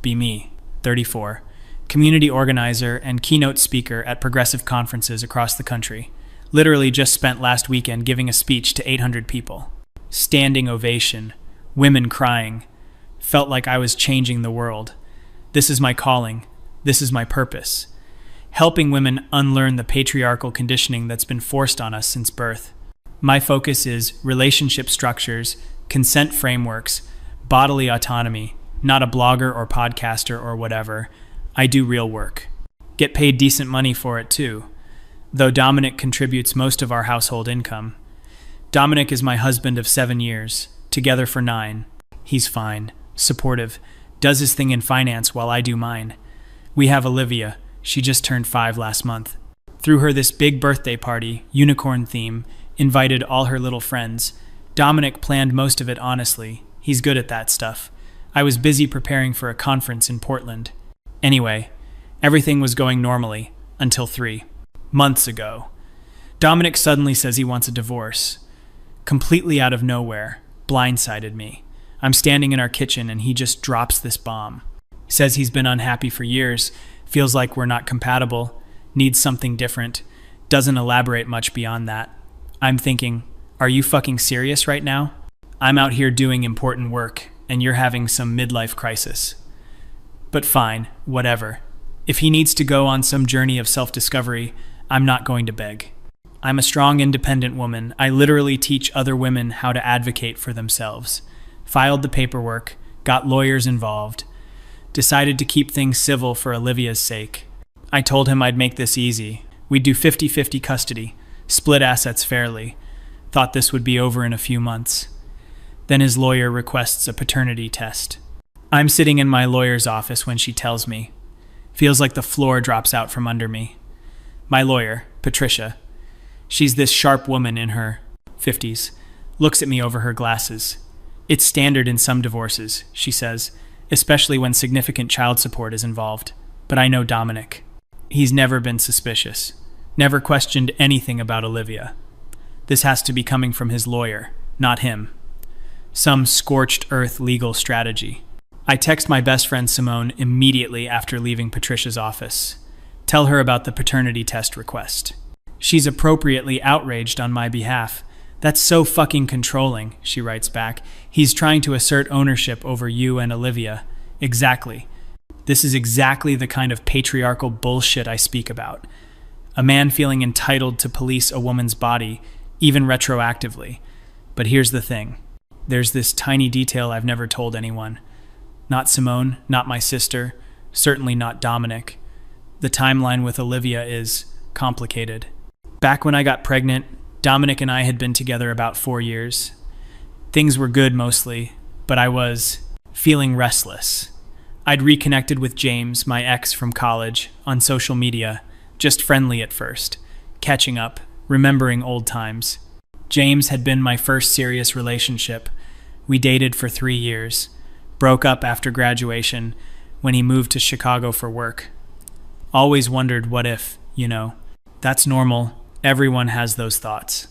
be me, 34. Community organizer and keynote speaker at progressive conferences across the country. Literally just spent last weekend giving a speech to 800 people. Standing ovation. Women crying. Felt like I was changing the world. This is my calling. This is my purpose. Helping women unlearn the patriarchal conditioning that's been forced on us since birth. My focus is relationship structures, consent frameworks, bodily autonomy, not a blogger or podcaster or whatever. I do real work. Get paid decent money for it too, though Dominic contributes most of our household income. Dominic is my husband of 7 years, together for 9. He's fine, supportive, does his thing in finance while I do mine. We have Olivia. She just turned 5 last month. Threw her this big birthday party, unicorn theme, invited all her little friends. Dominic planned most of it honestly. He's good at that stuff. I was busy preparing for a conference in Portland. Anyway, everything was going normally, until 3 months ago. Dominic suddenly says he wants a divorce. Completely out of nowhere, blindsided me. I'm standing in our kitchen and he just drops this bomb. Says he's been unhappy for years, feels like we're not compatible, needs something different, doesn't elaborate much beyond that. I'm thinking, are you fucking serious right now? I'm out here doing important work, and you're having some midlife crisis. But fine, whatever. If he needs to go on some journey of self-discovery, I'm not going to beg. I'm a strong, independent woman. I literally teach other women how to advocate for themselves. Filed the paperwork, got lawyers involved, decided to keep things civil for Olivia's sake. I told him I'd make this easy. We'd do 50-50 custody, split assets fairly. Thought this would be over in a few months. Then his lawyer requests a paternity test. I'm sitting in my lawyer's office when she tells me. Feels like the floor drops out from under me. My lawyer, Patricia, she's this sharp woman in her 50s, looks at me over her glasses. It's standard in some divorces, she says, especially when significant child support is involved. But I know Dominic. He's never been suspicious, never questioned anything about Olivia. This has to be coming from his lawyer, not him. Some scorched earth legal strategy. I text my best friend Simone immediately after leaving Patricia's office. Tell her about the paternity test request. She's appropriately outraged on my behalf. That's so fucking controlling, she writes back. He's trying to assert ownership over you and Olivia. Exactly. This is exactly the kind of patriarchal bullshit I speak about. A man feeling entitled to police a woman's body, even retroactively. But here's the thing. There's this tiny detail I've never told anyone. Not Simone, not my sister, certainly not Dominic. The timeline with Olivia is complicated. Back when I got pregnant, Dominic and I had been together about 4 years. Things were good mostly, but I was feeling restless. I'd reconnected with James, my ex from college, on social media, just friendly at first, catching up, remembering old times. James had been my first serious relationship. We dated for 3 years, broke up after graduation when he moved to Chicago for work. Always wondered what if, you know. That's normal. Everyone has those thoughts.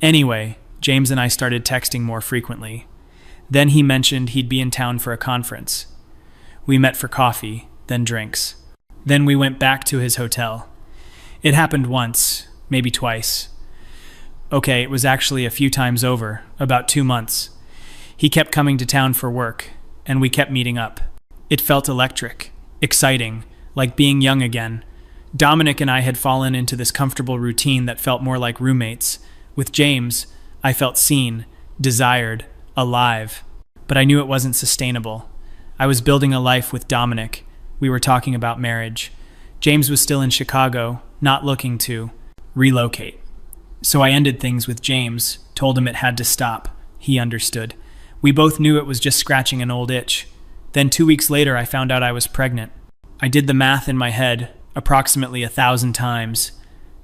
Anyway, James and I started texting more frequently. Then he mentioned he'd be in town for a conference. We met for coffee, then drinks. Then we went back to his hotel. It happened once, maybe twice. Okay, it was actually a few times over, about 2 months. He kept coming to town for work, and we kept meeting up. It felt electric, exciting, like being young again. Dominic and I had fallen into this comfortable routine that felt more like roommates. With James, I felt seen, desired, alive. But I knew it wasn't sustainable. I was building a life with Dominic. We were talking about marriage. James was still in Chicago, not looking to relocate. So I ended things with James, told him it had to stop. He understood. We both knew it was just scratching an old itch. Then 2 weeks later, I found out I was pregnant. I did the math in my head, approximately 1,000 times,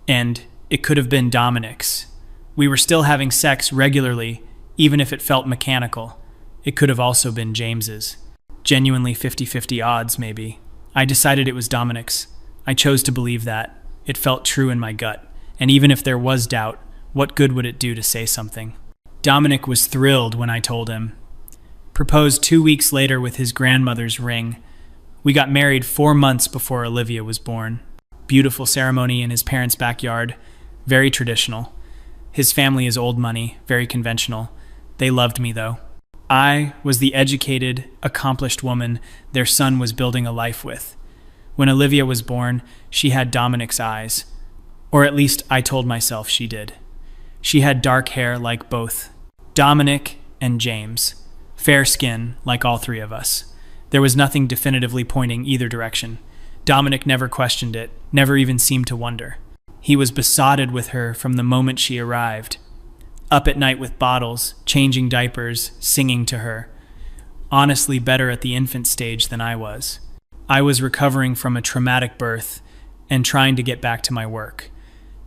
and it could have been Dominic's. We were still having sex regularly, even if it felt mechanical. It could have also been James's. Genuinely 50-50 odds, maybe. I decided it was Dominic's. I chose to believe that. It felt true in my gut. And even if there was doubt, what good would it do to say something? Dominic was thrilled when I told him. Proposed 2 weeks later with his grandmother's ring. We got married 4 months before Olivia was born. Beautiful ceremony in his parents' backyard. Very traditional. His family is old money, very conventional. They loved me, though. I was the educated, accomplished woman their son was building a life with. When Olivia was born, she had Dominic's eyes. Or at least I told myself she did. She had dark hair like both Dominic and James. Fair skin, like all three of us. There was nothing definitively pointing either direction. Dominic never questioned it, never even seemed to wonder. He was besotted with her from the moment she arrived. Up at night with bottles, changing diapers, singing to her. Honestly better at the infant stage than I was. I was recovering from a traumatic birth and trying to get back to my work.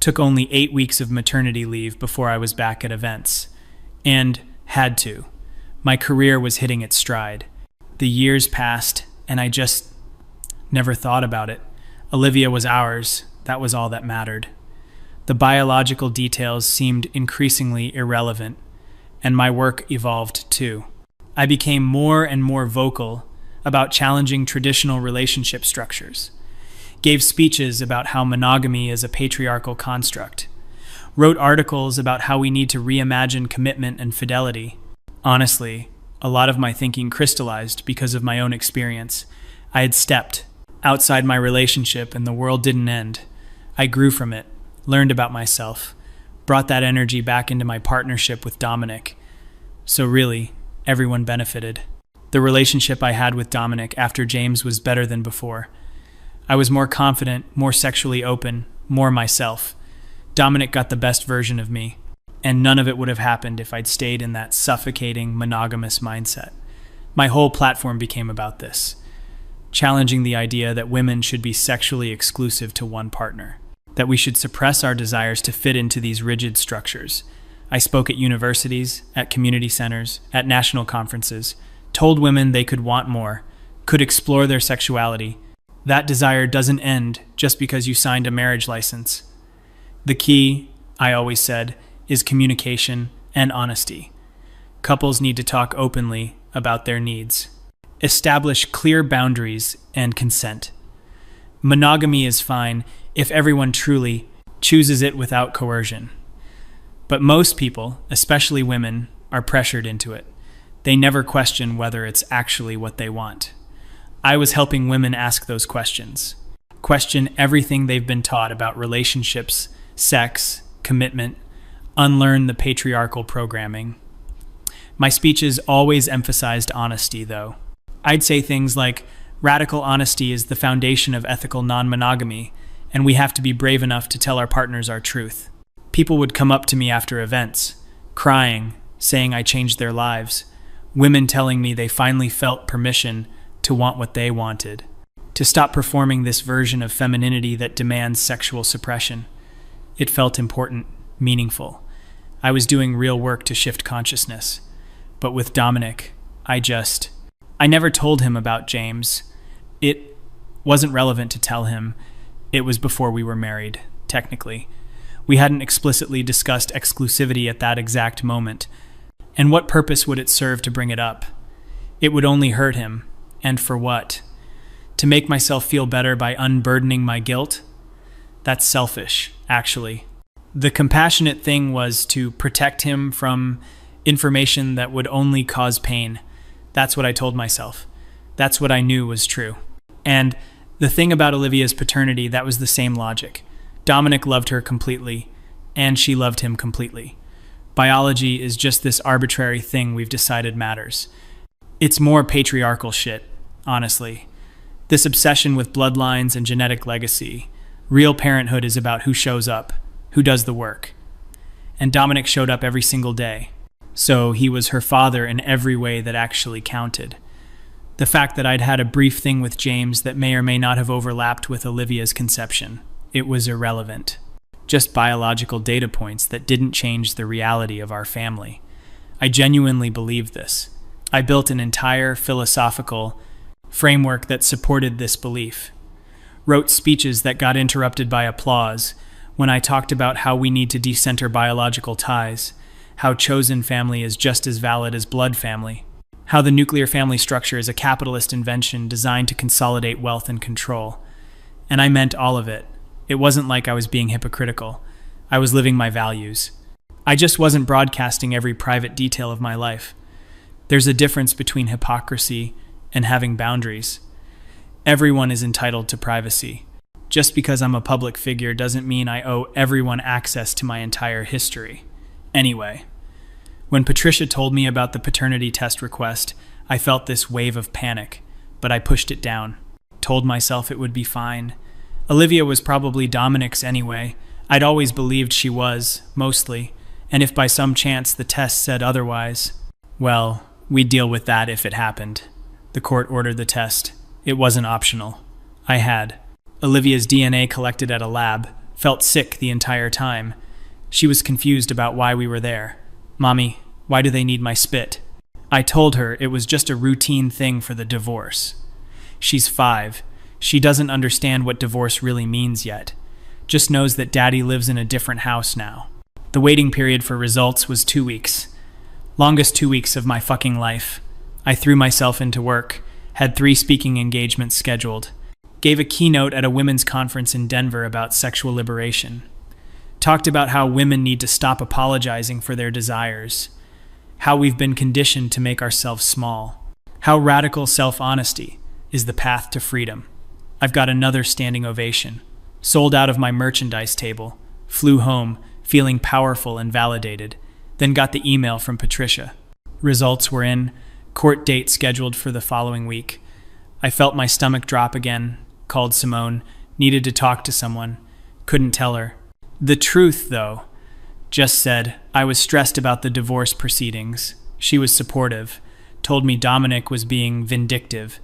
Took only 8 weeks of maternity leave before I was back at events. And had to. My career was hitting its stride. The years passed, and I just never thought about it. Olivia was ours. That was all that mattered. The biological details seemed increasingly irrelevant, and my work evolved too. I became more and more vocal about challenging traditional relationship structures. Gave speeches about how monogamy is a patriarchal construct. Wrote articles about how we need to reimagine commitment and fidelity. Honestly, a lot of my thinking crystallized because of my own experience. I had stepped outside my relationship and the world didn't end. I grew from it, learned about myself, brought that energy back into my partnership with Dominic. So really, everyone benefited. The relationship I had with Dominic after James was better than before. I was more confident, more sexually open, more myself. Dominic got the best version of me. And none of it would have happened if I'd stayed in that suffocating, monogamous mindset. My whole platform became about this, challenging the idea that women should be sexually exclusive to one partner, that we should suppress our desires to fit into these rigid structures. I spoke at universities, at community centers, at national conferences, told women they could want more, could explore their sexuality. That desire doesn't end just because you signed a marriage license. The key, I always said, is communication and honesty. Couples need to talk openly about their needs. Establish clear boundaries and consent. Monogamy is fine if everyone truly chooses it without coercion. But most people, especially women, are pressured into it. They never question whether it's actually what they want. I was helping women ask those questions. Question everything they've been taught about relationships, sex, commitment, unlearn the patriarchal programming. My speeches always emphasized honesty, though. I'd say things like, radical honesty is the foundation of ethical non-monogamy, and we have to be brave enough to tell our partners our truth. People would come up to me after events, crying, saying I changed their lives. Women telling me they finally felt permission to want what they wanted, to stop performing this version of femininity that demands sexual suppression. It felt important, meaningful. I was doing real work to shift consciousness. But with Dominic, I never told him about James. It wasn't relevant to tell him. It was before we were married, technically. We hadn't explicitly discussed exclusivity at that exact moment. And what purpose would it serve to bring it up? It would only hurt him. And for what? To make myself feel better by unburdening my guilt? That's selfish, actually. The compassionate thing was to protect him from information that would only cause pain. That's what I told myself. That's what I knew was true. And the thing about Olivia's paternity, that was the same logic. Dominic loved her completely, and she loved him completely. Biology is just this arbitrary thing we've decided matters. It's more patriarchal shit, honestly. This obsession with bloodlines and genetic legacy. Real parenthood is about who shows up, who does the work. And Dominic showed up every single day. So he was her father in every way that actually counted. The fact that I'd had a brief thing with James that may or may not have overlapped with Olivia's conception, it was irrelevant. Just biological data points that didn't change the reality of our family. I genuinely believed this. I built an entire philosophical framework that supported this belief. Wrote speeches that got interrupted by applause when I talked about how we need to decenter biological ties, how chosen family is just as valid as blood family. how the nuclear family structure is a capitalist invention designed to consolidate wealth and control. And I meant all of it. It wasn't like I was being hypocritical. I was living my values. I just wasn't broadcasting every private detail of my life. There's a difference between hypocrisy and having boundaries. Everyone is entitled to privacy. Just because I'm a public figure doesn't mean I owe everyone access to my entire history. Anyway, when Patricia told me about the paternity test request, I felt this wave of panic, but I pushed it down. Told myself it would be fine. Olivia was probably Dominic's anyway. I'd always believed she was, mostly, and if by some chance the test said otherwise, well, we'd deal with that if it happened. The court ordered the test. It wasn't optional. I had Olivia's DNA collected at a lab, felt sick the entire time. She was confused about why we were there. Mommy, why do they need my spit? I told her it was just a routine thing for the divorce. She's 5. She doesn't understand what divorce really means yet. Just knows that Daddy lives in a different house now. The waiting period for results was 2 weeks. Longest 2 weeks of my fucking life. I threw myself into work, had 3 speaking engagements scheduled, gave a keynote at a women's conference in Denver about sexual liberation, talked about how women need to stop apologizing for their desires, how we've been conditioned to make ourselves small, how radical self-honesty is the path to freedom. I've got another standing ovation, sold out of my merchandise table, flew home, feeling powerful and validated, then got the email from Patricia. Results were in, court date scheduled for the following week. I felt my stomach drop again, called Simone, needed to talk to someone, couldn't tell her. The truth, though, just said I was stressed about the divorce proceedings. She was supportive, told me Dominic was being vindictive,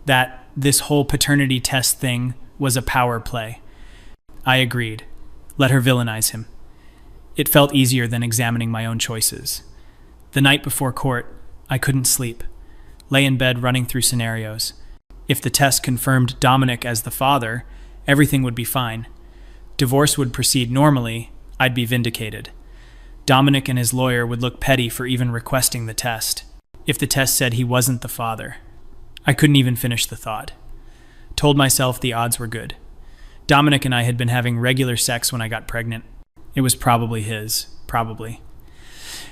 that this whole paternity test thing was a power play. I agreed. Let her villainize him. It felt easier than examining my own choices. The night before court, I couldn't sleep. Lay in bed running through scenarios. If the test confirmed Dominic as the father, everything would be fine. Divorce would proceed normally, I'd be vindicated. Dominic and his lawyer would look petty for even requesting the test. If the test said he wasn't the father, I couldn't even finish the thought. Told myself the odds were good. Dominic and I had been having regular sex when I got pregnant. It was probably his, probably.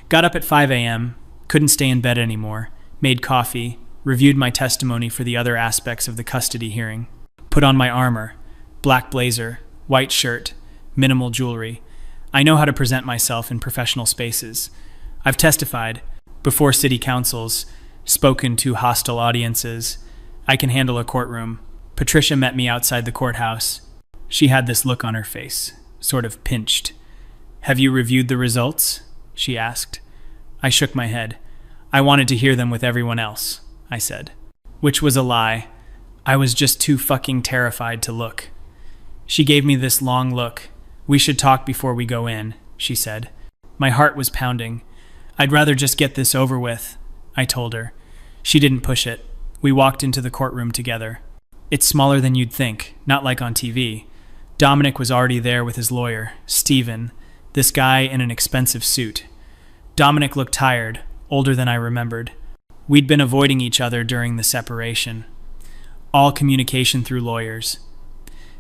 Got up at 5 a.m., couldn't stay in bed anymore, made coffee, reviewed my testimony for the other aspects of the custody hearing, put on my armor, black blazer, white shirt, minimal jewelry. I know how to present myself in professional spaces. I've testified before city councils, spoken to hostile audiences. I can handle a courtroom. Patricia met me outside the courthouse. She had this look on her face, sort of pinched. "Have you reviewed the results?" she asked. I shook my head. I wanted to hear them with everyone else, I said. Which was a lie. I was just too fucking terrified to look. She gave me this long look. "We should talk before we go in," she said. My heart was pounding. "I'd rather just get this over with," I told her. She didn't push it. We walked into the courtroom together. It's smaller than you'd think, not like on TV. Dominic was already there with his lawyer, Stephen, this guy in an expensive suit. Dominic looked tired, older than I remembered. We'd been avoiding each other during the separation. All communication through lawyers.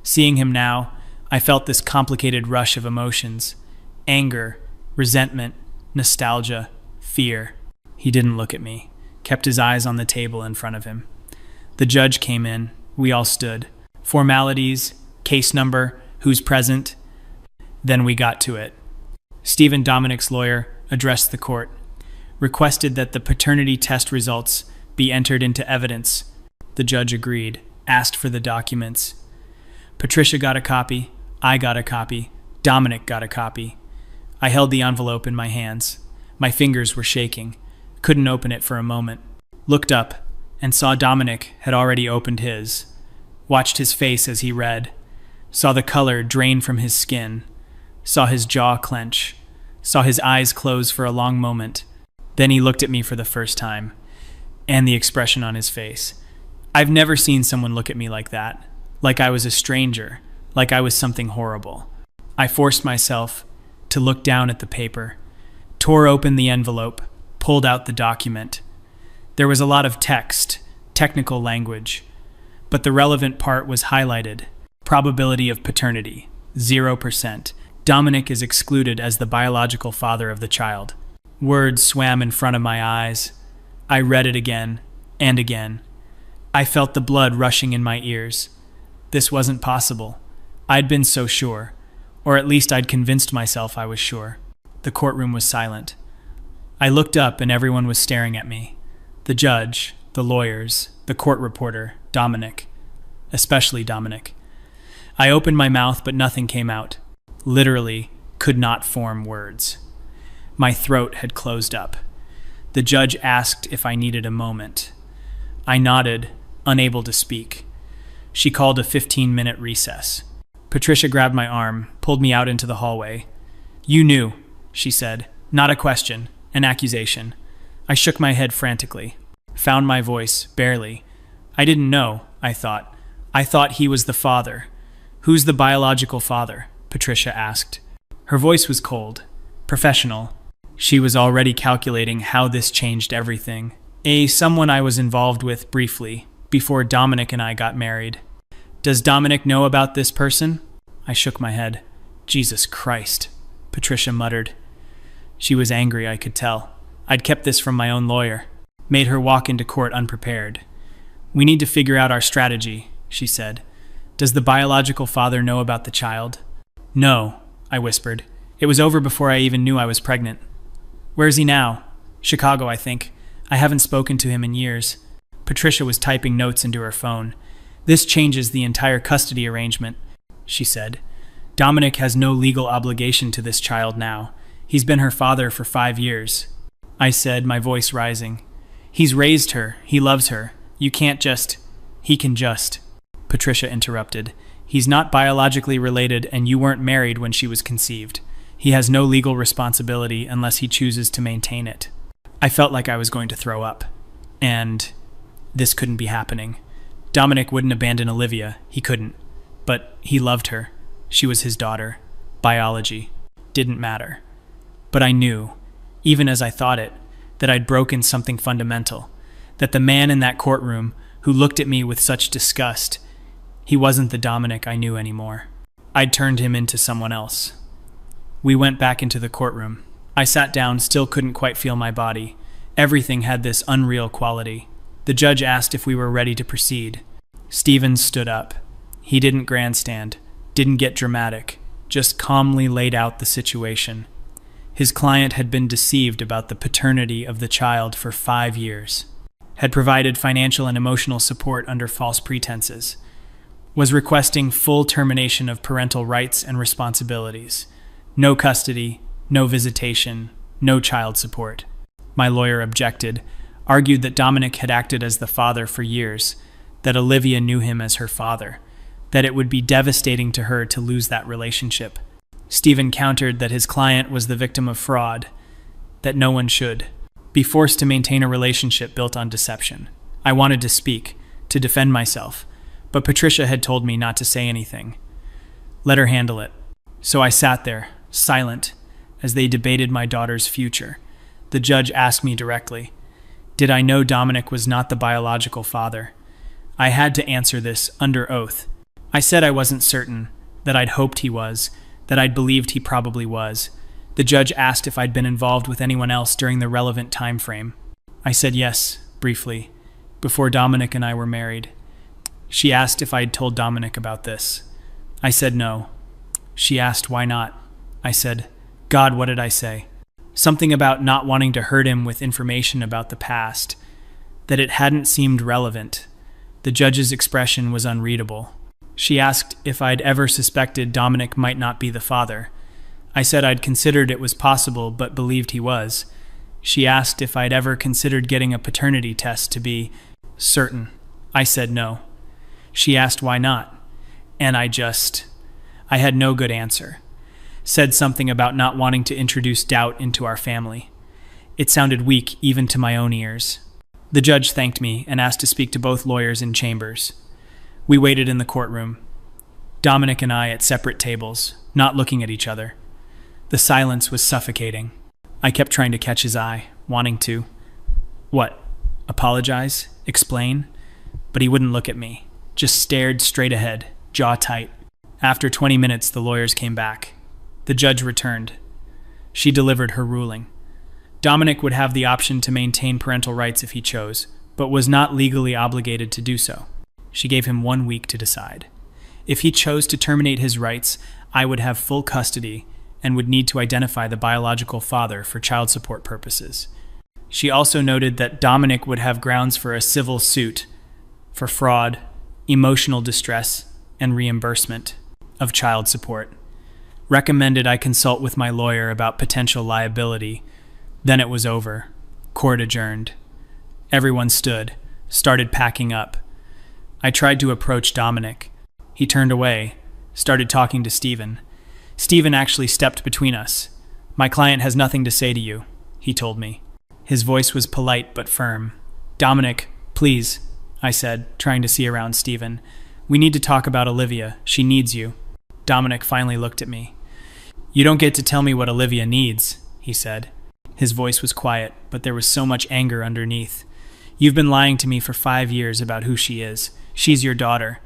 Seeing him now, I felt this complicated rush of emotions. Anger, resentment, nostalgia, fear. He didn't look at me, kept his eyes on the table in front of him. The judge came in. We all stood. Formalities, case number, who's present. Then we got to it. Stephen, Dominic's lawyer, addressed the court, requested that the paternity test results be entered into evidence. The judge agreed, asked for the documents. Patricia got a copy, I got a copy, Dominic got a copy. I held the envelope in my hands. My fingers were shaking, couldn't open it for a moment. Looked up and saw Dominic had already opened his. Watched his face as he read. Saw the color drain from his skin. Saw his jaw clench. Saw his eyes close for a long moment. Then he looked at me for the first time. And the expression on his face. I've never seen someone look at me like that. Like I was a stranger. Like I was something horrible. I forced myself to look down at the paper. Tore open the envelope. Pulled out the document. There was a lot of text, technical language, but the relevant part was highlighted. Probability of paternity, 0%. Dominic is excluded as the biological father of the child. Words swam in front of my eyes. I read it again and again. I felt the blood rushing in my ears. This wasn't possible. I'd been so sure, or at least I'd convinced myself I was sure. The courtroom was silent. I looked up and everyone was staring at me. The judge, the lawyers, the court reporter, Dominic. Especially Dominic. I opened my mouth but nothing came out. Literally could not form words. My throat had closed up. The judge asked if I needed a moment. I nodded, unable to speak. She called a 15-minute recess. Patricia grabbed my arm, pulled me out into the hallway. "You knew," she said. "Not a question, an accusation." I shook my head frantically. Found my voice, barely. "I didn't know," I thought. "I thought he was the father." "Who's the biological father?" Patricia asked. Her voice was cold, professional. She was already calculating how this changed everything. Someone I was involved with briefly, before Dominic and I got married. "Does Dominic know about this person?" I shook my head. "Jesus Christ," Patricia muttered. She was angry, I could tell. I'd kept this from my own lawyer. Made her walk into court unprepared. "We need to figure out our strategy," she said. "Does the biological father know about the child?" "No," I whispered. "It was over before I even knew I was pregnant." "Where's he now?" "Chicago, I think. I haven't spoken to him in years." Patricia was typing notes into her phone. "This changes the entire custody arrangement," she said. "Dominic has no legal obligation to this child now. He's been her father for 5 years." I said, my voice rising. "He's raised her. He loves her. You can't just—" "He can just," Patricia interrupted. "He's not biologically related and you weren't married when she was conceived. He has no legal responsibility unless he chooses to maintain it." I felt like I was going to throw up. And this couldn't be happening. Dominic wouldn't abandon Olivia. He couldn't. But he loved her. She was his daughter. Biology didn't matter. But I knew, even as I thought it, that I'd broken something fundamental. That the man in that courtroom who looked at me with such disgust, he wasn't the Dominic I knew anymore. I'd turned him into someone else. We went back into the courtroom. I sat down, still couldn't quite feel my body. Everything had this unreal quality. The judge asked if we were ready to proceed. Stevens stood up. He didn't grandstand, didn't get dramatic, just calmly laid out the situation. His client had been deceived about the paternity of the child for 5 years, had provided financial and emotional support under false pretenses, was requesting full termination of parental rights and responsibilities, no custody, no visitation, no child support. My lawyer objected, argued that Dominic had acted as the father for years, that Olivia knew him as her father, that it would be devastating to her to lose that relationship. Stephen countered that his client was the victim of fraud, that no one should be forced to maintain a relationship built on deception. I wanted to speak, to defend myself, but Patricia had told me not to say anything. Let her handle it. So I sat there, silent, as they debated my daughter's future. The judge asked me directly, did I know Dominic was not the biological father? I had to answer this under oath. I said I wasn't certain, that I'd hoped he was, that I'd believed he probably was. The judge asked if I'd been involved with anyone else during the relevant time frame. I said yes, briefly, before Dominic and I were married. She asked if I'd told Dominic about this. I said no. She asked why not. I said, God, what did I say? Something about not wanting to hurt him with information about the past, that it hadn't seemed relevant. The judge's expression was unreadable. She asked if I'd ever suspected Dominic might not be the father. I said I'd considered it was possible, but believed he was. She asked if I'd ever considered getting a paternity test to be certain. I said no. She asked why not, and I had no good answer. Said something about not wanting to introduce doubt into our family. It sounded weak even to my own ears. The judge thanked me and asked to speak to both lawyers in chambers. We waited in the courtroom, Dominic and I at separate tables, not looking at each other. The silence was suffocating. I kept trying to catch his eye, wanting to. What? apologize, explain, but he wouldn't look at me, just stared straight ahead, jaw tight. After 20 minutes, the lawyers came back. The judge returned. She delivered her ruling. Dominic would have the option to maintain parental rights if he chose, but was not legally obligated to do so. She gave him 1 week to decide. If he chose to terminate his rights, I would have full custody and would need to identify the biological father for child support purposes. She also noted that Dominic would have grounds for a civil suit for fraud, emotional distress, and reimbursement of child support. Recommended I consult with my lawyer about potential liability. Then it was over. Court adjourned. Everyone stood, started packing up. I tried to approach Dominic. He turned away, started talking to Stephen. Stephen actually stepped between us. "My client has nothing to say to you," he told me. His voice was polite but firm. "Dominic, please," I said, trying to see around Stephen. "We need to talk about Olivia. She needs you." Dominic finally looked at me. "You don't get to tell me what Olivia needs," he said. His voice was quiet, but there was so much anger underneath. "You've been lying to me for 5 years about who she is. She's your daughter,"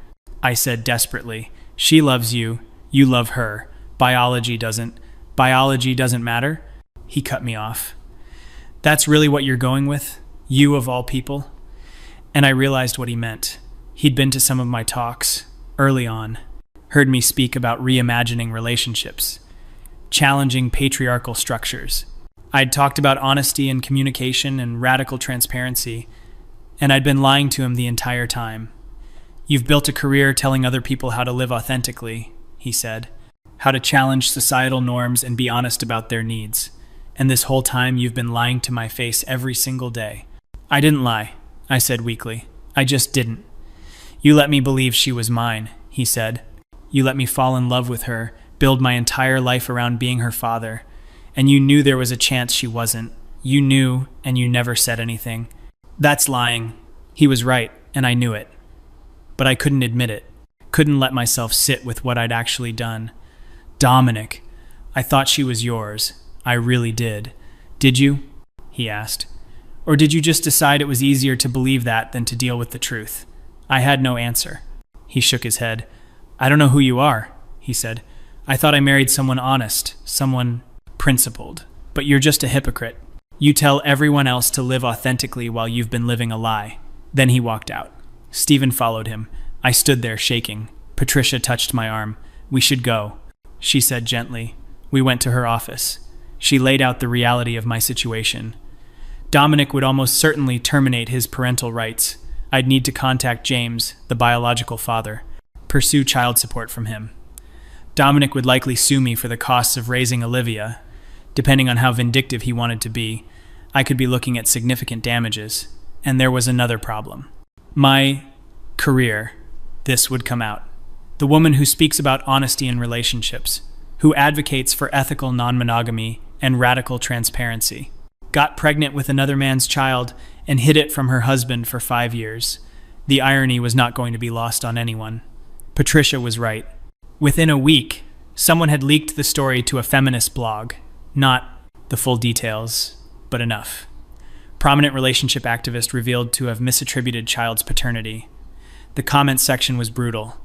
I said desperately. "She loves you. You love her. Biology doesn't matter?" He cut me off. "That's really what you're going with? You of all people?" And I realized what he meant. He'd been to some of my talks, early on, heard me speak about reimagining relationships, challenging patriarchal structures. I'd talked about honesty and communication and radical transparency, and I'd been lying to him the entire time. "You've built a career telling other people how to live authentically," he said, "how to challenge societal norms and be honest about their needs. And this whole time you've been lying to my face every single day." "I didn't lie," I said weakly. "I just didn't." "You let me believe she was mine," he said. "You let me fall in love with her, build my entire life around being her father. And you knew there was a chance she wasn't. You knew, and you never said anything." "That's lying." He was right, and I knew it. But I couldn't admit it. Couldn't let myself sit with what I'd actually done. "Dominic, I thought she was yours. I really did." "Did you?" he asked. "Or did you just decide it was easier to believe that than to deal with the truth?" I had no answer. He shook his head. "I don't know who you are," he said. "I thought I married someone honest, someone principled. But you're just a hypocrite. You tell everyone else to live authentically while you've been living a lie." Then he walked out. Stephen followed him. I stood there shaking. Patricia touched my arm. "We should go," she said gently. We went to her office. She laid out the reality of my situation. Dominic would almost certainly terminate his parental rights. I'd need to contact James, the biological father, pursue child support from him. Dominic would likely sue me for the costs of raising Olivia. Depending on how vindictive he wanted to be, I could be looking at significant damages. And there was another problem. My career. This would come out. The woman who speaks about honesty in relationships, who advocates for ethical non-monogamy and radical transparency, got pregnant with another man's child and hid it from her husband for 5 years. The irony was not going to be lost on anyone. Patricia was right. Within a week, someone had leaked the story to a feminist blog. Not the full details, but enough. Prominent relationship activist revealed to have misattributed child's paternity. The comments section was brutal.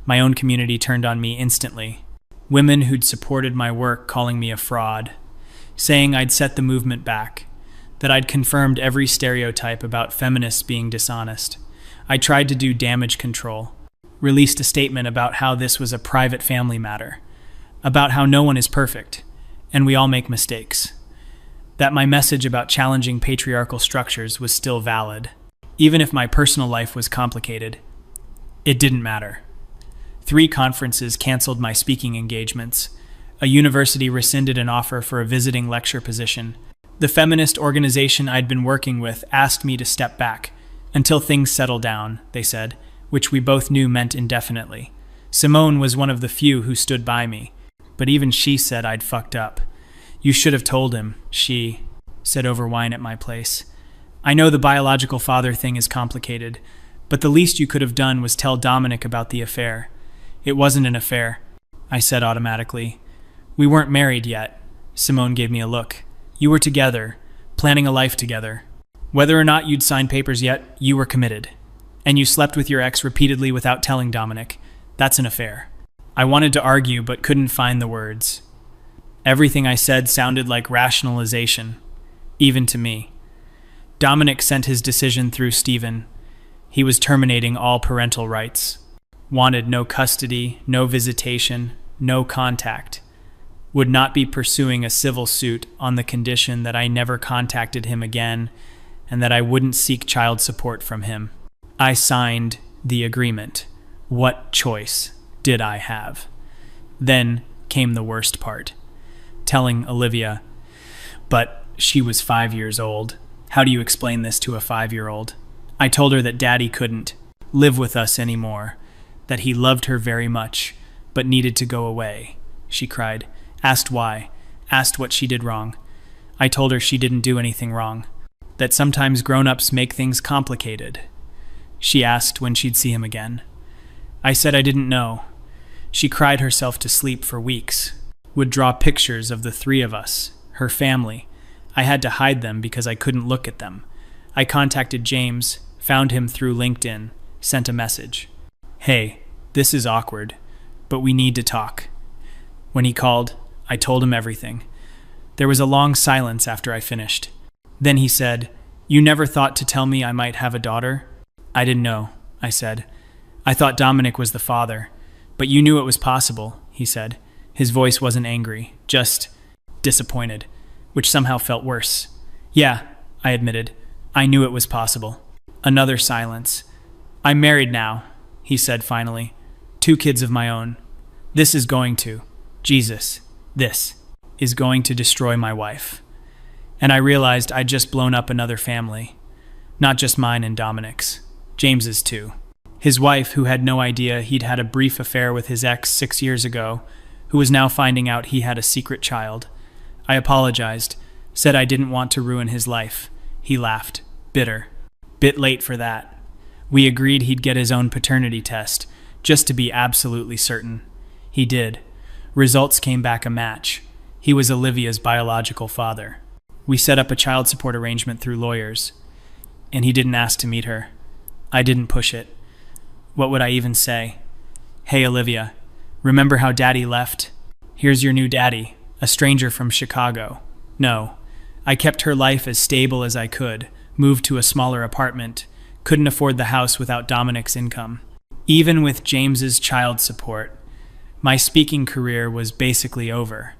My own community turned on me instantly. Women who'd supported my work calling me a fraud, saying I'd set the movement back, that I'd confirmed every stereotype about feminists being dishonest. I tried to do damage control, released a statement about how this was a private family matter, about how no one is perfect, and we all make mistakes. That my message about challenging patriarchal structures was still valid. Even if my personal life was complicated, it didn't matter. 3 conferences canceled my speaking engagements. A university rescinded an offer for a visiting lecture position. The feminist organization I'd been working with asked me to step back, until things settle down, they said, which we both knew meant indefinitely. Simone was one of the few who stood by me, but even she said I'd fucked up. "You should have told him," she said over wine at my place. "I know the biological father thing is complicated, but the least you could have done was tell Dominic about the affair." "It wasn't an affair," I said automatically. "We weren't married yet." Simone gave me a look. "You were together, planning a life together." Whether or not you'd signed papers yet, you were committed. And you slept with your ex repeatedly without telling Dominic. That's an affair. I wanted to argue, but couldn't find the words. Everything I said sounded like rationalization, even to me. Dominic sent his decision through Stephen. He was terminating all parental rights. Wanted no custody, no visitation, no contact. Would not be pursuing a civil suit on the condition that I never contacted him again and that I wouldn't seek child support from him. I signed the agreement. What choice did I have? Then came the worst part. Telling Olivia, but she was 5 years old. How do you explain this to a 5-year-old? I told her that Daddy couldn't live with us anymore, that he loved her very much, but needed to go away. She cried, asked why, asked what she did wrong. I told her she didn't do anything wrong, that sometimes grown-ups make things complicated. She asked when she'd see him again. I said I didn't know. She cried herself to sleep for weeks. Would draw pictures of the three of us, her family. I had to hide them because I couldn't look at them. I contacted James, found him through LinkedIn, sent a message. Hey, this is awkward, but we need to talk. When he called, I told him everything. There was a long silence after I finished. Then he said, "You never thought to tell me I might have a daughter?" I didn't know, I said. I thought Dominic was the father, but you knew it was possible, he said. His voice wasn't angry, just disappointed, which somehow felt worse. Yeah, I admitted. I knew it was possible. Another silence. I'm married now, he said finally. 2 kids of my own. This is going to destroy my wife. And I realized I'd just blown up another family. Not just mine and Dominic's. James's too. His wife, who had no idea he'd had a brief affair with his ex 6 years ago, who was now finding out he had a secret child. I apologized, said I didn't want to ruin his life. He laughed, bitter. Bit late for that. We agreed he'd get his own paternity test, just to be absolutely certain. He did. Results came back a match. He was Olivia's biological father. We set up a child support arrangement through lawyers, and he didn't ask to meet her. I didn't push it. What would I even say? Hey, Olivia, remember how Daddy left? Here's your new daddy, a stranger from Chicago. No, I kept her life as stable as I could, moved to a smaller apartment, couldn't afford the house without Dominic's income. Even with James's child support, my speaking career was basically over.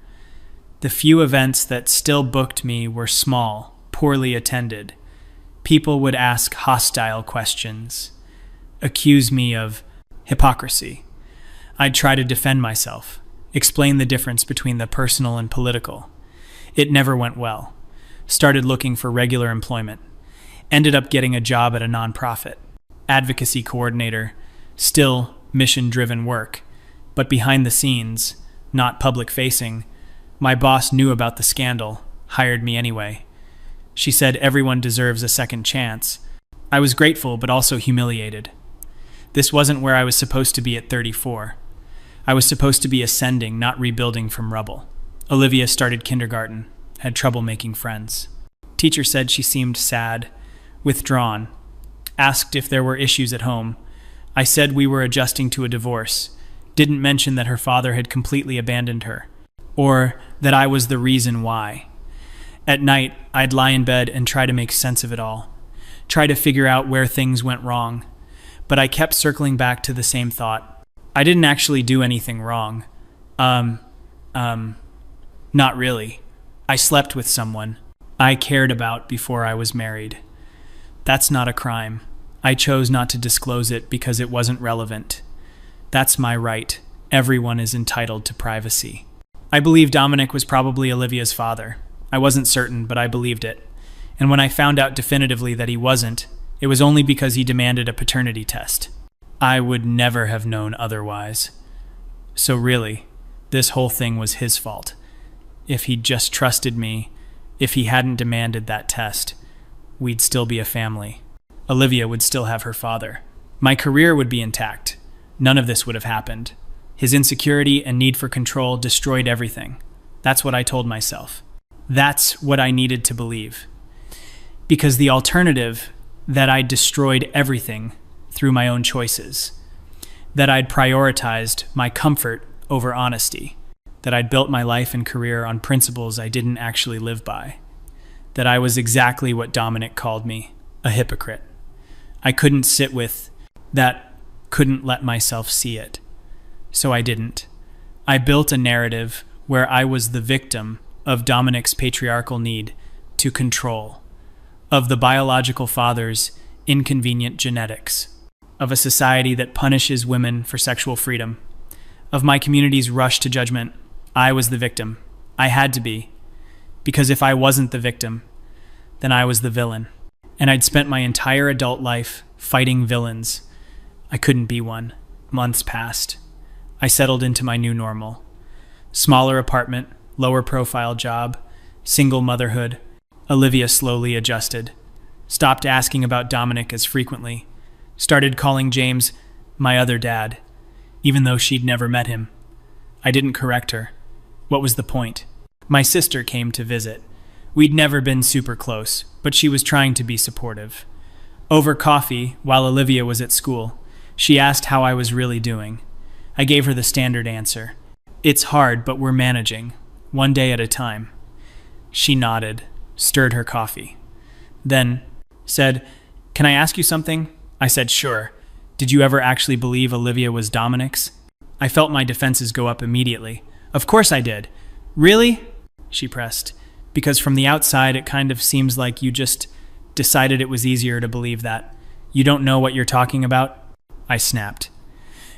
The few events that still booked me were small, poorly attended. People would ask hostile questions, accuse me of hypocrisy. I'd try to defend myself, explain the difference between the personal and political. It never went well. Started looking for regular employment. Ended up getting a job at a nonprofit. Advocacy coordinator, still mission-driven work, but behind the scenes, not public-facing. My boss knew about the scandal, hired me anyway. She said everyone deserves a second chance. I was grateful, but also humiliated. This wasn't where I was supposed to be at 34. I was supposed to be ascending, not rebuilding from rubble. Olivia started kindergarten, had trouble making friends. Teacher said she seemed sad, withdrawn. Asked if there were issues at home. I said we were adjusting to a divorce. Didn't mention that her father had completely abandoned her, or that I was the reason why. At night, I'd lie in bed and try to make sense of it all. Try to figure out where things went wrong. But I kept circling back to the same thought. I didn't actually do anything wrong. Not really. I slept with someone I cared about before I was married. That's not a crime. I chose not to disclose it because it wasn't relevant. That's my right. Everyone is entitled to privacy. I believe Dominic was probably Olivia's father. I wasn't certain, but I believed it. And when I found out definitively that he wasn't, it was only because he demanded a paternity test. I would never have known otherwise. So really, this whole thing was his fault. If he'd just trusted me, if he hadn't demanded that test, we'd still be a family. Olivia would still have her father. My career would be intact. None of this would have happened. His insecurity and need for control destroyed everything. That's what I told myself. That's what I needed to believe. Because the alternative, that I'd destroyed everything through my own choices, that I'd prioritized my comfort over honesty, that I'd built my life and career on principles I didn't actually live by, that I was exactly what Dominic called me, a hypocrite. I couldn't sit with that, couldn't let myself see it. So I didn't. I built a narrative where I was the victim of Dominic's patriarchal need to control, of the biological father's inconvenient genetics, of a society that punishes women for sexual freedom, of my community's rush to judgment. I was the victim. I had to be. Because if I wasn't the victim, then I was the villain. And I'd spent my entire adult life fighting villains. I couldn't be one. Months passed. I settled into my new normal. Smaller apartment, lower profile job, single motherhood. Olivia slowly adjusted. Stopped asking about Dominic as frequently. Started calling James my other dad, even though she'd never met him. I didn't correct her. What was the point? My sister came to visit. We'd never been super close, but she was trying to be supportive. Over coffee, while Olivia was at school, she asked how I was really doing. I gave her the standard answer. It's hard, but we're managing, one day at a time. She nodded, stirred her coffee. Then said, "Can I ask you something?" I said, "Sure. Did you ever actually believe Olivia was Dominic's?" I felt my defenses go up immediately. "Of course I did." "Really?" she pressed. "Because from the outside it kind of seems like you just decided it was easier to believe that. You don't know what you're talking about?" I snapped.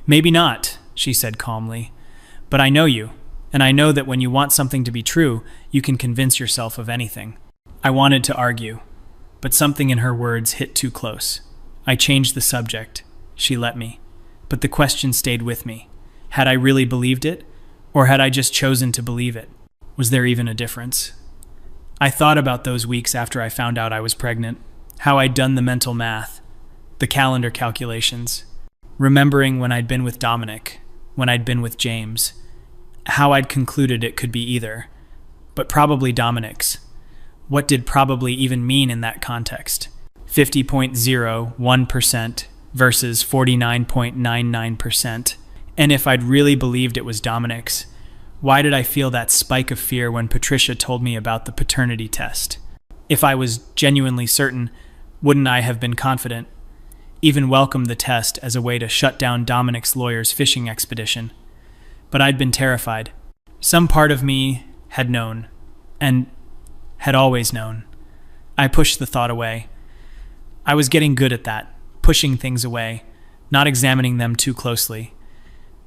"Maybe not," she said calmly. "But I know you, and I know that when you want something to be true, you can convince yourself of anything." I wanted to argue, but something in her words hit too close. I changed the subject. She let me. But the question stayed with me. Had I really believed it? Or had I just chosen to believe it? Was there even a difference? I thought about those weeks after I found out I was pregnant, how I'd done the mental math, the calendar calculations, remembering when I'd been with Dominic, when I'd been with James, how I'd concluded it could be either, but probably Dominic's. What did probably even mean in that context? 50.01% versus 49.99%. And if I'd really believed it was Dominic's, why did I feel that spike of fear when Patricia told me about the paternity test? If I was genuinely certain, wouldn't I have been confident? Even welcomed the test as a way to shut down Dominic's lawyer's fishing expedition. But I'd been terrified. Some part of me had known, and had always known. I pushed the thought away. I was getting good at that, pushing things away, not examining them too closely.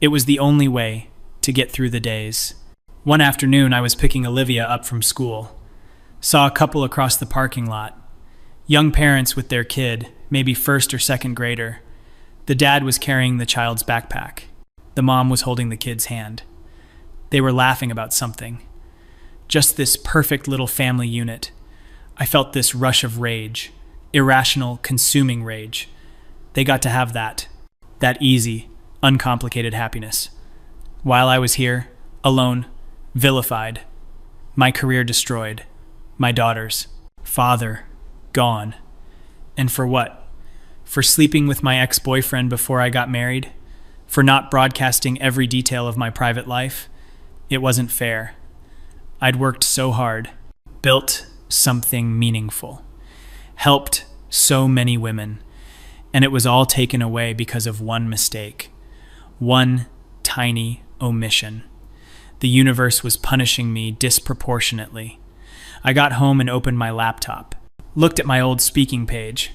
It was the only way to get through the days. One afternoon, I was picking Olivia up from school. Saw a couple across the parking lot. Young parents with their kid, maybe first or second grader. The dad was carrying the child's backpack. The mom was holding the kid's hand. They were laughing about something. Just this perfect little family unit. I felt this rush of rage, irrational, consuming rage. They got to have that easy, uncomplicated happiness. While I was here, alone, vilified, my career destroyed, my daughters, father, gone. And for what? For sleeping with my ex-boyfriend before I got married? For not broadcasting every detail of my private life? It wasn't fair. I'd worked so hard, built something meaningful, helped so many women, and it was all taken away because of one mistake, one tiny omission. The universe was punishing me disproportionately. I got home and opened my laptop, looked at my old speaking page,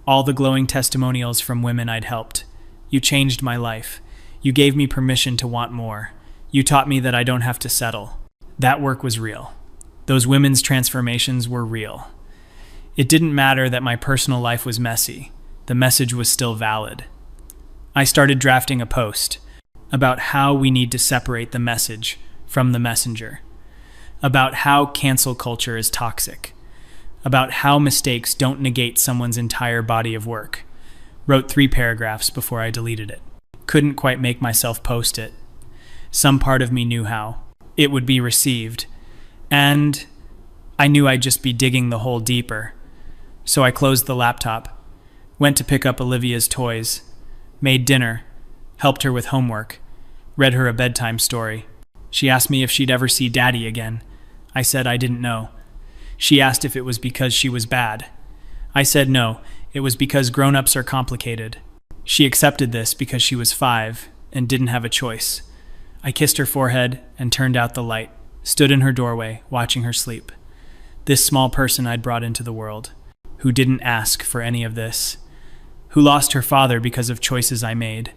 all the glowing testimonials from women I'd helped. You changed my life. You gave me permission to want more. You taught me that I don't have to settle. That work was real. Those women's transformations were real. It didn't matter that my personal life was messy. The message was still valid. I started drafting a post about how we need to separate the message from the messenger, about how cancel culture is toxic, about how mistakes don't negate someone's entire body of work. Wrote 3 paragraphs before I deleted it. Couldn't quite make myself post it. Some part of me knew how it would be received, and I knew I'd just be digging the hole deeper. So I closed the laptop, went to pick up Olivia's toys, made dinner, helped her with homework, read her a bedtime story. She asked me if she'd ever see Daddy again. I said I didn't know. She asked if it was because she was bad. I said no, it was because grown-ups are complicated. She accepted this because she was 5 and didn't have a choice. I kissed her forehead and turned out the light, stood in her doorway, watching her sleep. This small person I'd brought into the world, who didn't ask for any of this, who lost her father because of choices I made.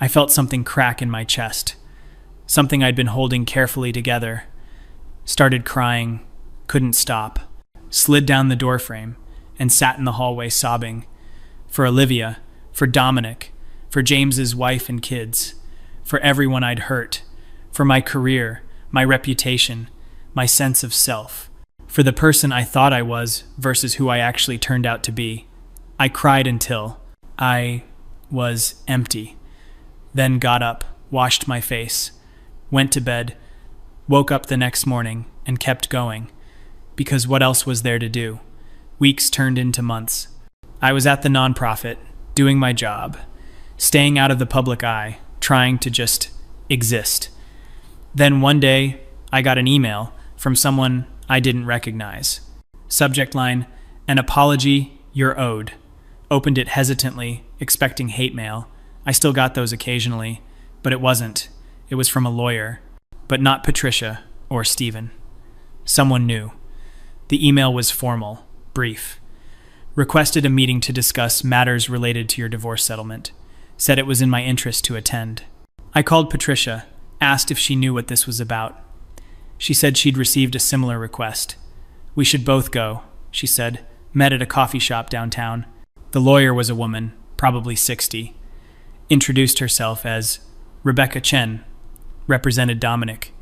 I felt something crack in my chest, something I'd been holding carefully together. Started crying, couldn't stop, slid down the doorframe, and sat in the hallway sobbing. For Olivia, for Dominic, for James's wife and kids, for everyone I'd hurt, for my career, my reputation, my sense of self, for the person I thought I was versus who I actually turned out to be. I cried until I was empty. Then got up, washed my face, went to bed, woke up the next morning, and kept going. Because what else was there to do? Weeks turned into months. I was at the nonprofit, doing my job, staying out of the public eye, trying to just exist. Then one day, I got an email from someone I didn't recognize. Subject line, "An apology you're owed." Opened it hesitantly, expecting hate mail. I still got those occasionally, but it wasn't. It was from a lawyer, but not Patricia or Stephen. Someone new. The email was formal, brief. Requested a meeting to discuss matters related to your divorce settlement. Said it was in my interest to attend. I called Patricia, asked if she knew what this was about. She said she'd received a similar request. We should both go, she said. Met at a coffee shop downtown. The lawyer was a woman, probably 60. Introduced herself as Rebecca Chen, represented Dominic.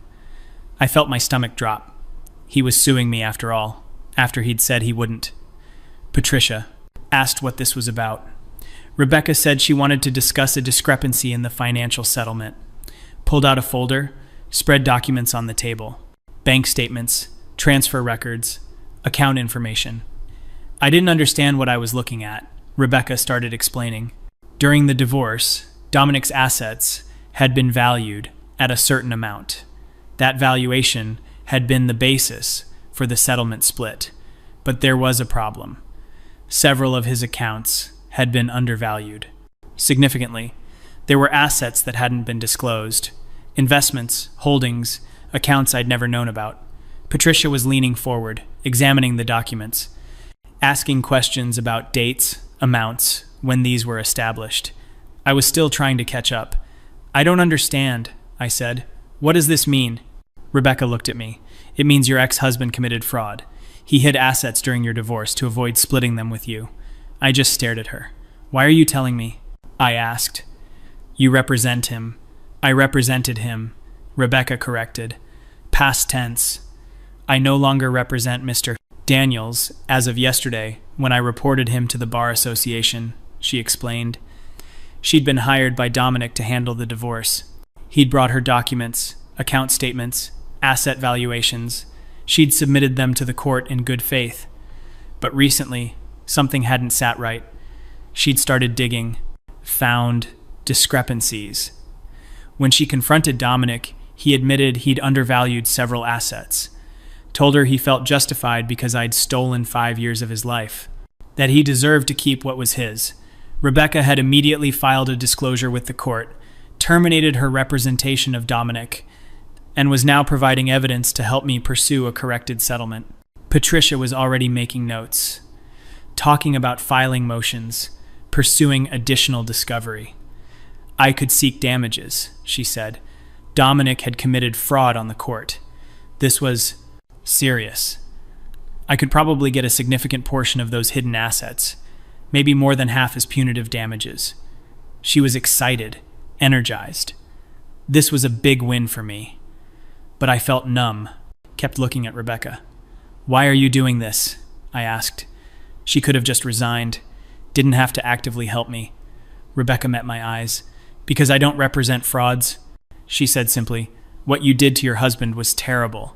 I felt my stomach drop. He was suing me after all, after he'd said he wouldn't. Patricia asked what this was about. Rebecca said she wanted to discuss a discrepancy in the financial settlement. Pulled out a folder, spread documents on the table. Bank statements, transfer records, account information. I didn't understand what I was looking at. Rebecca started explaining. During the divorce, Dominic's assets had been valued at a certain amount. That valuation had been the basis for the settlement split. But there was a problem. Several of his accounts had been undervalued. Significantly, there were assets that hadn't been disclosed. Investments, holdings, accounts I'd never known about. Patricia was leaning forward, examining the documents, asking questions about dates, amounts, when these were established. I was still trying to catch up. I don't understand, I said. What does this mean? Rebecca looked at me. It means your ex-husband committed fraud. He hid assets during your divorce to avoid splitting them with you. I just stared at her. Why are you telling me? I asked. You represent him. I represented him. Rebecca corrected. Past tense. I no longer represent Mr. Daniels as of yesterday when I reported him to the Bar Association, she explained. She'd been hired by Dominic to handle the divorce. He'd brought her documents, account statements, asset valuations. She'd submitted them to the court in good faith. But recently, something hadn't sat right. She'd started digging, found discrepancies. When she confronted Dominic, he admitted he'd undervalued several assets. Told her he felt justified because I'd stolen 5 years of his life. That he deserved to keep what was his. Rebecca had immediately filed a disclosure with the court, terminated her representation of Dominic, and was now providing evidence to help me pursue a corrected settlement. Patricia was already making notes, talking about filing motions, pursuing additional discovery. I could seek damages, she said. Dominic had committed fraud on the court. This was serious. I could probably get a significant portion of those hidden assets, maybe more than half as punitive damages. She was excited, energized. This was a big win for me. But I felt numb, kept looking at Rebecca. Why are you doing this? I asked. She could have just resigned, didn't have to actively help me. Rebecca met my eyes. Because I don't represent frauds, she said simply. What you did to your husband was terrible.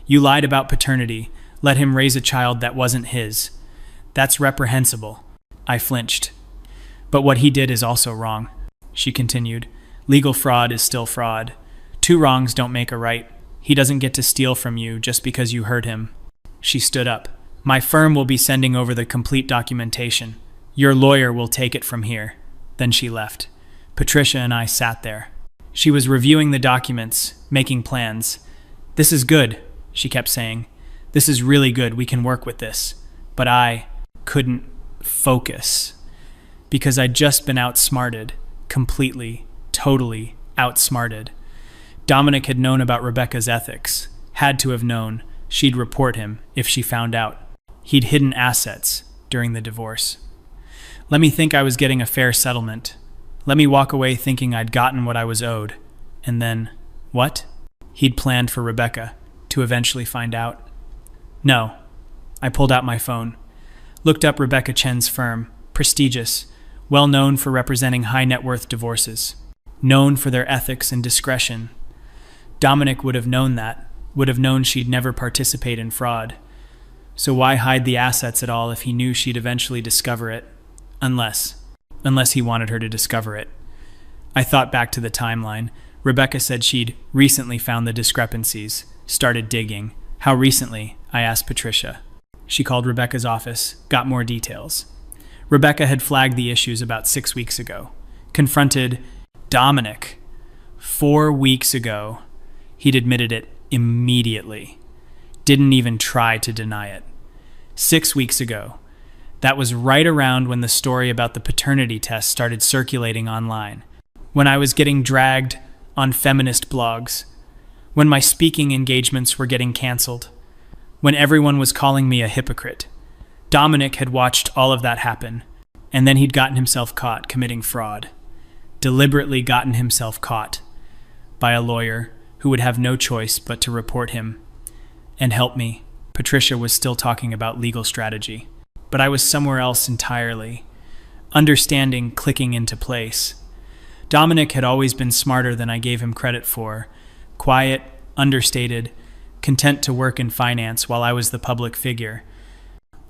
You lied about paternity, let him raise a child that wasn't his. That's reprehensible. I flinched. But what he did is also wrong, she continued. Legal fraud is still fraud. Two wrongs don't make a right. He doesn't get to steal from you just because you hurt him. She stood up. My firm will be sending over the complete documentation. Your lawyer will take it from here. Then she left. Patricia and I sat there. She was reviewing the documents, making plans. This is good, she kept saying. This is really good. We can work with this. But I couldn't focus because I'd just been outsmarted, completely, totally outsmarted. Dominic had known about Rebecca's ethics, had to have known she'd report him if she found out. He'd hidden assets during the divorce. Let me think I was getting a fair settlement. Let me walk away thinking I'd gotten what I was owed. And then, what? He'd planned for Rebecca to eventually find out. No. I pulled out my phone, looked up Rebecca Chen's firm, prestigious, well known for representing high net worth divorces, known for their ethics and discretion. Dominic would have known that, would have known she'd never participate in fraud. So why hide the assets at all if he knew she'd eventually discover it? Unless he wanted her to discover it. I thought back to the timeline. Rebecca said she'd recently found the discrepancies, started digging. How recently? I asked Patricia. She called Rebecca's office, got more details. Rebecca had flagged the issues about 6 weeks ago. Confronted Dominic. 4 weeks ago. He'd admitted it immediately. Didn't even try to deny it. 6 weeks ago. That was right around when the story about the paternity test started circulating online. When I was getting dragged on feminist blogs. When my speaking engagements were getting canceled. When everyone was calling me a hypocrite. Dominic had watched all of that happen, and then he'd gotten himself caught committing fraud. Deliberately gotten himself caught by a lawyer who would have no choice but to report him. And help me, Patricia was still talking about legal strategy. But I was somewhere else entirely. Understanding clicking into place. Dominic had always been smarter than I gave him credit for. Quiet, understated, content to work in finance while I was the public figure.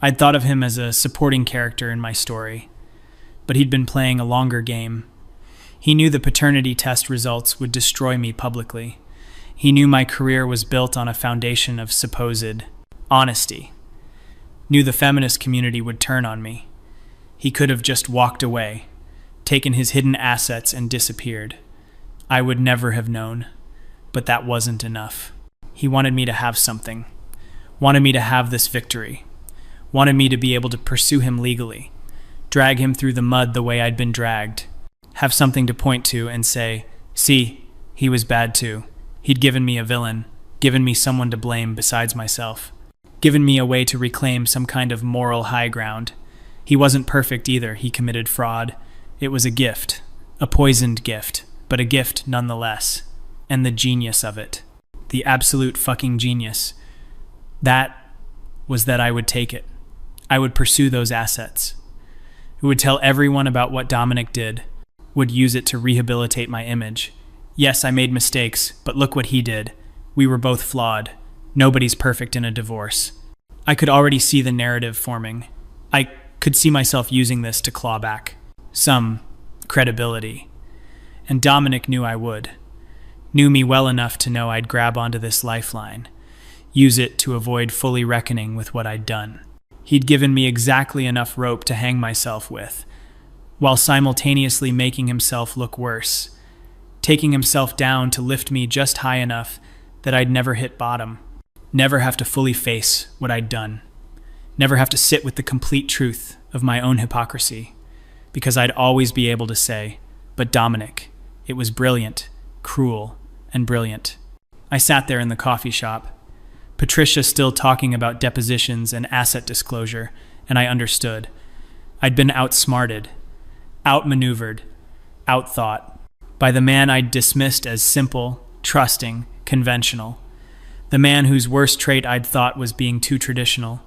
I'd thought of him as a supporting character in my story, but he'd been playing a longer game. He knew the paternity test results would destroy me publicly. He knew my career was built on a foundation of supposed honesty. Knew the feminist community would turn on me. He could have just walked away, taken his hidden assets and disappeared. I would never have known, but that wasn't enough. He wanted me to have something, wanted me to have this victory, wanted me to be able to pursue him legally, drag him through the mud the way I'd been dragged, have something to point to and say, see, he was bad too. He'd given me a villain, given me someone to blame besides myself, given me a way to reclaim some kind of moral high ground. He wasn't perfect either. He committed fraud. It was a gift, a poisoned gift, but a gift nonetheless. And the genius of it, the absolute fucking genius, that was that I would take it. I would pursue those assets. Who would tell everyone about what Dominic did, would use it to rehabilitate my image. Yes, I made mistakes, but look what he did. We were both flawed. Nobody's perfect in a divorce. I could already see the narrative forming. I could see myself using this to claw back some credibility. And Dominic knew I would. Knew me well enough to know I'd grab onto this lifeline, use it to avoid fully reckoning with what I'd done. He'd given me exactly enough rope to hang myself with, while simultaneously making himself look worse, taking himself down to lift me just high enough that I'd never hit bottom, never have to fully face what I'd done, never have to sit with the complete truth of my own hypocrisy, because I'd always be able to say, but Dominic, it was brilliant, cruel, and brilliant. I sat there in the coffee shop, Patricia still talking about depositions and asset disclosure, and I understood. I'd been outsmarted, outmaneuvered, outthought by the man I'd dismissed as simple, trusting, conventional. The man whose worst trait I'd thought was being too traditional,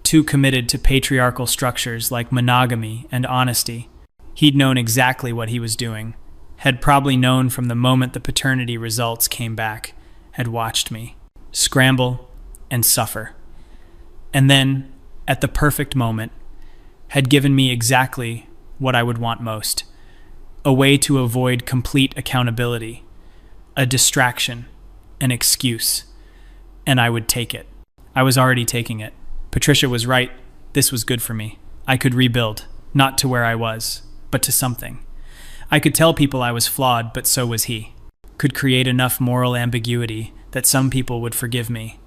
too committed to patriarchal structures like monogamy and honesty. He'd known exactly what he was doing, had probably known from the moment the paternity results came back, had watched me scramble and suffer. And then, at the perfect moment, had given me exactly what I would want most: a way to avoid complete accountability, a distraction, an excuse. And I would take it. I was already taking it. Patricia was right. This was good for me. I could rebuild, not to where I was, but to something. I could tell people I was flawed, but so was he. Could create enough moral ambiguity that some people would forgive me.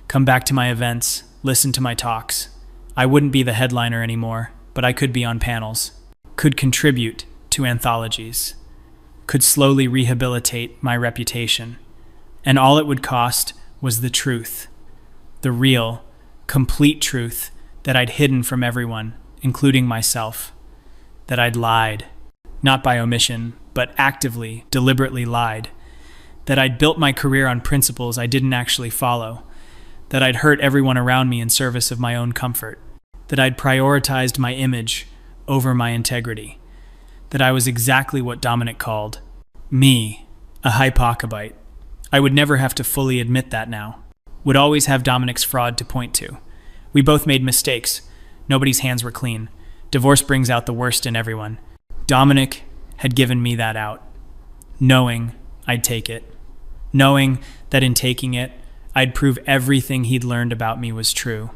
Come back to my events, listen to my talks. I wouldn't be the headliner anymore, but I could be on panels. Could contribute to anthologies. Could slowly rehabilitate my reputation. And all it would cost was the truth. The real, complete truth that I'd hidden from everyone, including myself. That I'd lied. Not by omission, but actively, deliberately lied. That I'd built my career on principles I didn't actually follow. That I'd hurt everyone around me in service of my own comfort. That I'd prioritized my image over my integrity. That I was exactly what Dominic called me, a hypocabite. I would never have to fully admit that now. Would always have Dominic's fraud to point to. We both made mistakes. Nobody's hands were clean. Divorce brings out the worst in everyone. Dominic had given me that out, knowing I'd take it. Knowing that in taking it, I'd prove everything he'd learned about me was true.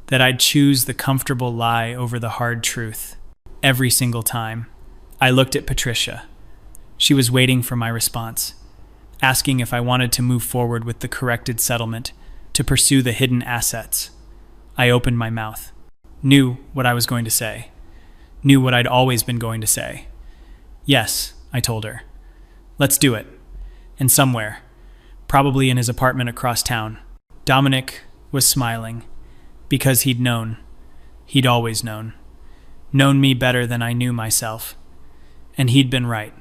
That I'd choose the comfortable lie over the hard truth. Every single time. I looked at Patricia. She was waiting for my response, asking if I wanted to move forward with the corrected settlement, to pursue the hidden assets. I opened my mouth. Knew what I was going to say. Knew what I'd always been going to say. Yes, I told her. Let's do it. And somewhere, probably in his apartment across town, Dominic was smiling, because he'd known. He'd always known. Known me better than I knew myself. And he'd been right.